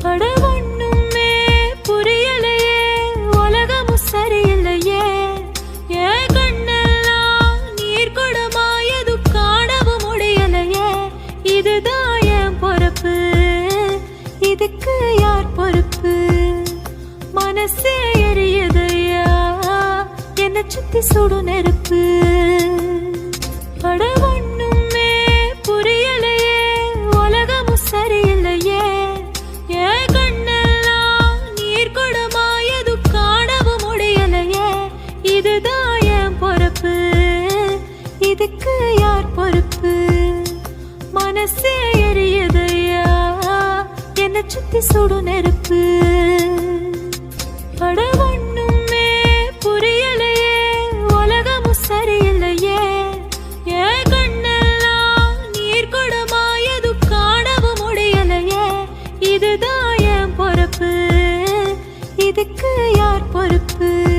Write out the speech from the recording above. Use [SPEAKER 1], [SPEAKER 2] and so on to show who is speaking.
[SPEAKER 1] அட ஒண்ணுமே புரியலையே, உலகமும் சரியில்லையே. என் கண்ணெல்லாம் நீர் குடமா, எது காணவும் முடியலையே. இதுதான் என் பொறுப்பு, இதுக்கு யார் பொறுப்பு? மனசே எரியுதையா, என்னை சுத்தி சுடு நெருப்பு. அட ஒண்ணுமே புரியலையே, உலகமும் சரியில்லையே. என் கண்ணெல்லாம் நீர் குடமா, எது காணவும் முடியலையே. இதுதான் என் பொறுப்பு, இதுக்கு யார் பொறுப்பு? மனசே எரியுதையா, என்னை சுத்தி சுடு நெருப்பு. அட ஒண்ணுமே புரியலையே, உலகமும் சரியில்லையே. என் கண்ணெல்லாம் நீர் குடமா, எது காணவும் முடியலையே. இதுதான் என் பொறுப்பு, இதுக்கு யார் பொறுப்பு?